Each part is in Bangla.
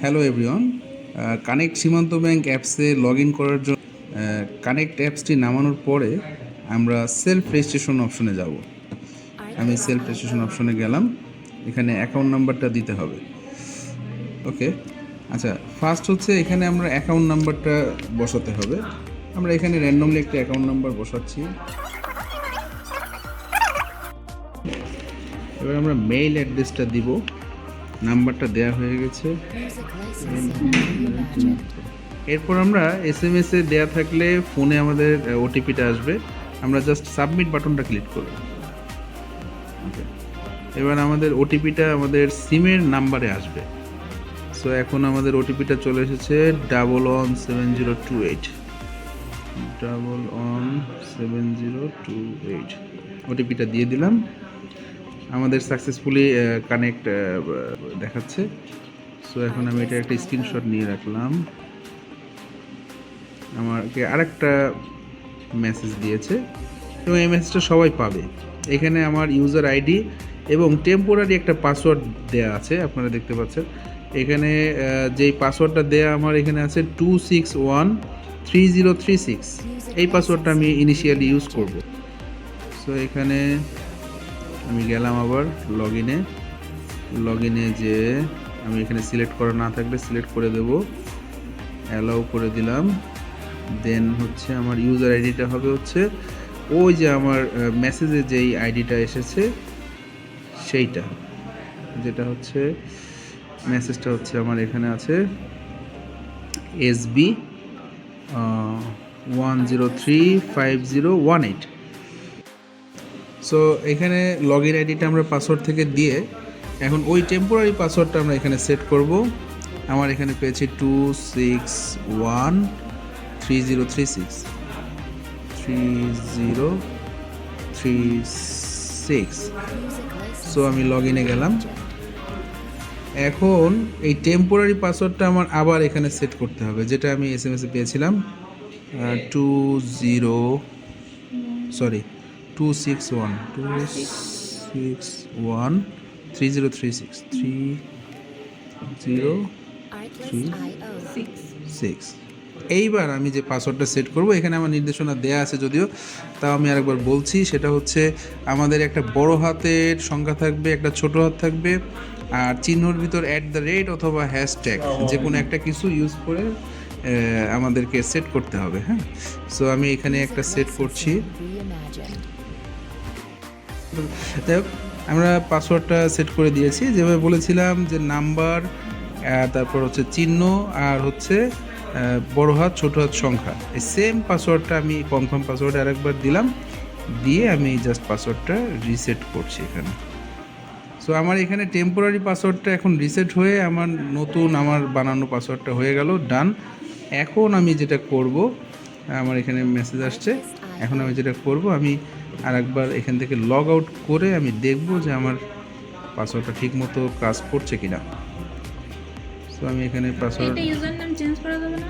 হ্যালো এভরিওয়ান, কানেক্ট সীমান্ত ব্যাংক অ্যাপসে লগ ইন করার জন্য কানেক্ট অ্যাপসটি নামানোর পরে আমরা সেলফ রেজিস্ট্রেশন অপশনে যাব। আমি সেলফ রেজিস্ট্রেশন অপশনে গেলাম, এখানে অ্যাকাউন্ট নাম্বারটা দিতে হবে। ওকে, আচ্ছা, ফার্স্ট হচ্ছে এখানে আমরা অ্যাকাউন্ট নাম্বারটা বসাতে হবে। আমরা এখানে র্যান্ডমলি একটা অ্যাকাউন্ট নাম্বার বসাচ্ছি। এবার আমরা মেইল অ্যাড্রেসটা দিব, নাম্বারটা দেওয়া হয়ে গেছে। এরপর আমরা SMS এ দেয়া থাকলে ফোনে আমাদের ওটিপিটা আসবে, আমরা জাস্ট সাবমিট বাটনটা ক্লিক করব। ওকে, এবার আমাদের ওটিপিটা আমাদের সিমের নাম্বারে আসবে। সো এখন আমাদের ওটিপিটা চলে এসেছে 117028 117028। ওটিপিটা দিয়ে দিলাম, আমাদের সাকসেসফুলি কানেক্ট দেখাচ্ছে। সো এখন আমি এটা একটা স্ক্রিনশট নিয়ে রাখলাম। আমাকে আরেকটা মেসেজ দিয়েছে এবং এই মেসেজটা সবাই পাবে। এখানে আমার ইউজার আইডি এবং টেম্পোরারি একটা পাসওয়ার্ড দেয়া আছে, আপনারা দেখতে পাচ্ছেন। এখানে যেই পাসওয়ার্ডটা দেয়া আমার এখানে আছে 2613036। এই পাসওয়ার্ডটা আমি ইনিশিয়ালি ইউজ করব। সো এখানে আমি গেলাম আবার লগ ইনে যে আমি এখানে সিলেক্ট করা না থাকলে সিলেক্ট করে দেব, অ্যালাউ করে দিলাম। দেন হচ্ছে আমার ইউজার আইডিটা হবে হচ্ছে ওই যে আমার মেসেজে যেই আইডিটা এসেছে সেইটা, যেটা হচ্ছে মেসেজটা হচ্ছে আমার এখানে আছে SB 1035018। সো এখানে লগ ইন আইডিটা আমরা পাসওয়ার্ড থেকে দিয়ে এখন ওই টেম্পোরারি পাসওয়ার্ডটা আমরা এখানে সেট করব। আমার এখানে পেয়েছি 2613036। সো আমি লগ ইনে গেলাম। এখন এই টেম্পোরারি পাসওয়ার্ডটা আমার আবার এখানে সেট করতে হবে, যেটা আমি SMS এ পেয়েছিলাম 2613036। এইবার আমি যে পাসওয়ার্ডটা সেট করব, এখানে আমার নির্দেশনা দেয়া আছে যদিও, তাও আমি আরেকবার বলছি। সেটা হচ্ছে আমাদের একটা বড় হাতের সংখ্যা থাকবে, একটা ছোট হাত থাকবে, আর চিহ্নর ভিতর @ অথবা হ্যাশট্যাগ যে কোনো একটা কিছু ইউজ করে আমাদেরকে সেট করতে হবে। হ্যাঁ, সো আমি এখানে একটা সেট করছি। যাই হোক, আমরা পাসওয়ার্ডটা সেট করে দিয়েছি যেভাবে বলেছিলাম, যে নাম্বার, তারপর হচ্ছে চিহ্ন, আর হচ্ছে বড় হাত ছোট হাত সংখ্যা। এই সেম পাসওয়ার্ডটা আমি কনফার্ম পাসওয়ার্ডে আরেকবার দিলাম, দিয়ে আমি জাস্ট পাসওয়ার্ডটা রিসেট করছি এখানে। সো আমার এখানে টেম্পোরারি পাসওয়ার্ডটা এখন রিসেট হয়ে আমার নতুন আমার বানানো পাসওয়ার্ডটা হয়ে গেল, ডান। এখন আমি যেটা করব, আমার এখানে মেসেজ আসছে, এখন আমি যেটা করব, আমি আরেকবার এখান থেকে লগ আউট করে আমি দেখব যে আমার পাসওয়ার্ডটা ঠিকমতো কাজ করছে কিনা। সো আমি এখানে পাসওয়ার্ড, এটা ইউজার নেম চেঞ্জ করা যাবে না?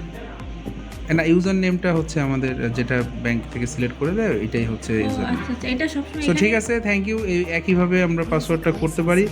না, ইউজার নেমটা হচ্ছে আমাদের যেটা ব্যাংক থেকে সিলেক্ট করে দেয়, এটাই হচ্ছে ইউজার নেম। আচ্ছা, এটা সবসময় সো ঠিক আছে, থ্যাংক ইউ। একইভাবে আমরা পাসওয়ার্ডটা করতে পারি।